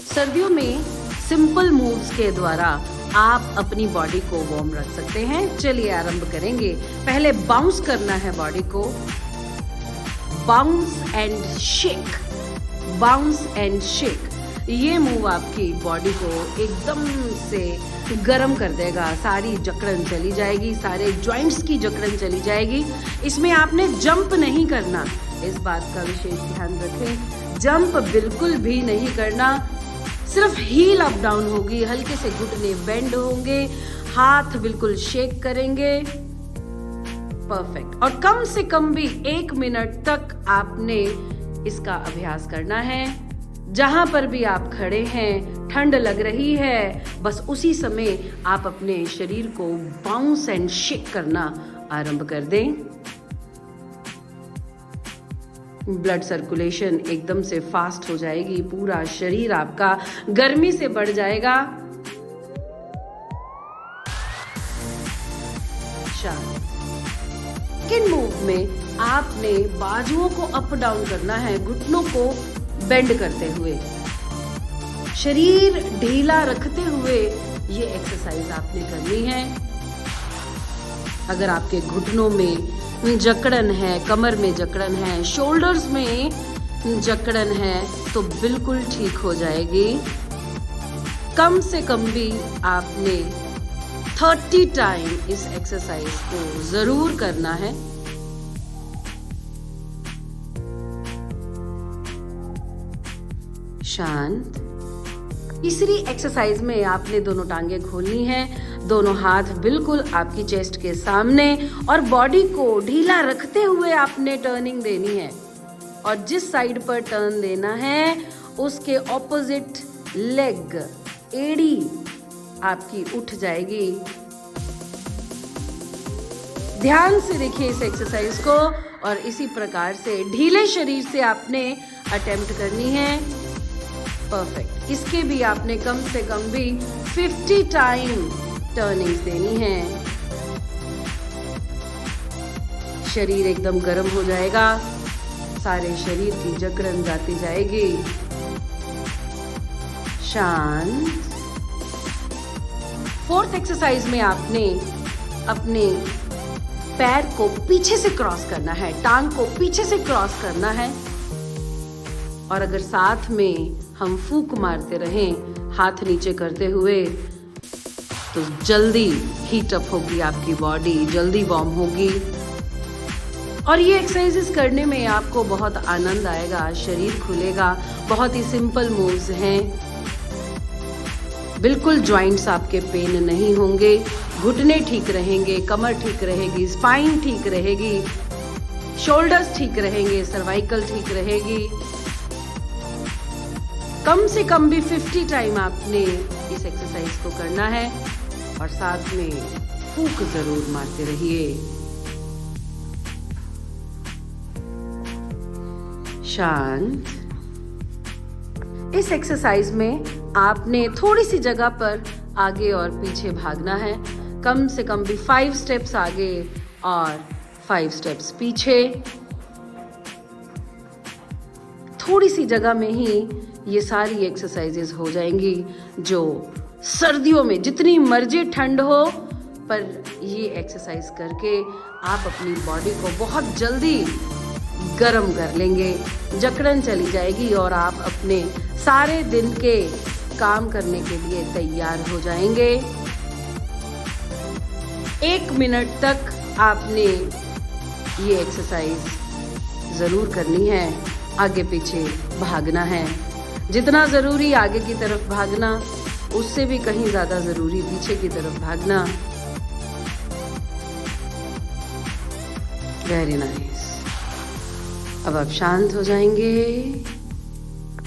सर्दियों में simple moves के द्वारा आप अपनी बॉडी को वार्म रख सकते हैं। चलिए आरंभ करेंगे। पहले बाउंस करना है बॉडी को, bounce and shake, bounce and shake. ये मूव आपकी बॉडी को एकदम से गर्म कर देगा। सारी जकड़न चली जाएगी, सारे जॉइंट्स की जकड़न चली जाएगी। इसमें आपने जंप नहीं करना, इस बात का विशेष ध्यान रखें। जंप बिल्कुल भी नहीं करना, सिर्फ हील अप डाउन होगी, हल्के से घुटने बेंड होंगे, हाथ बिल्कुल शेक करेंगे। परफेक्ट। और कम से कम भी 1 मिनट तक आपने इसका अभ्यास करना है। जहां पर भी आप खड़े हैं, ठंड लग रही है, बस उसी समय आप अपने शरीर को बाउंस एंड शेक करना आरंभ कर दें। ब्लड सर्कुलेशन एकदम से फास्ट हो जाएगी, पूरा शरीर आपका गर्मी से बढ़ जाएगा। सेकंड मूव में आपने बाजुओं को अप डाउन करना है, घुटनों को बेंड करते हुए, शरीर ढीला रखते हुए ये एक्सरसाइज आपने करनी है। अगर आपके घुटनों में जकड़न है, कमर में जकड़न है, शोल्डर्स में जकड़न है, तो बिल्कुल ठीक हो जाएगी। कम से कम भी आपने 30 टाइम इस एक्सरसाइज को जरूर करना है। शांत। तीसरी एक्सरसाइज में आपने दोनों टांगे खोलनी है, दोनों हाथ बिल्कुल आपकी चेस्ट के सामने, और बॉडी को ढीला रखते हुए आपने टर्निंग देनी है। और जिस साइड पर टर्न देना है उसके ऑपोजिट लेग, एड़ी आपकी उठ जाएगी। ध्यान से देखिए इस एक्सरसाइज को, और इसी प्रकार से ढीले शरीर से आपने अटेम्प्ट करनी है। परफेक्ट। इसके भी आपने कम से कम भी 50 टाइम टर्निंग्स देनी है। शरीर एकदम गर्म हो जाएगा, सारे शरीर की जकड़न जाती जाएगी। शांत। फोर्थ एक्सरसाइज में आपने अपने पैर को पीछे से क्रॉस करना है, टांग को पीछे से क्रॉस करना है। और अगर साथ में हम फूंक मारते रहें हाथ नीचे करते हुए, तो जल्दी हीट अप होगी आपकी बॉडी, जल्दी वार्म होगी। और ये एक्सरसाइजेस करने में आपको बहुत आनंद आएगा, शरीर खुलेगा। बहुत ही सिंपल मूव्स हैं, बिल्कुल जॉइंट्स आपके पेन नहीं होंगे, घुटने ठीक रहेंगे, कमर ठीक रहेगी, स्पाइन ठीक रहेगी, शोल्डर्स ठीक रहेंगे, सर्वाइकल ठीक रहेगी। कम से कम भी 50 टाइम आपने इस एक्सरसाइज को करना है, और साथ में फूंक जरूर मारते रहिए। शांत। इस एक्सरसाइज में आपने थोड़ी सी जगह पर आगे और पीछे भागना है, कम से कम भी 5 स्टेप्स आगे और 5 स्टेप्स पीछे। थोड़ी सी जगह में ही ये सारी एक्सरसाइजेस हो जाएंगी, जो सर्दियों में जितनी मर्जी ठंड हो, पर ये एक्सरसाइज करके आप अपनी बॉडी को बहुत जल्दी गर्म कर लेंगे, जकड़न चली जाएगी और आप अपने सारे दिन के काम करने के लिए तैयार हो जाएंगे। 1 मिनट तक आपने ये एक्सरसाइज जरूर करनी है, आगे पीछे भागना है। जितना जरूरी आगे की तरफ भागना, उससे भी कहीं ज्यादा जरूरी पीछे की तरफ भागना। Very nice. अब आप शांत हो जाएंगे।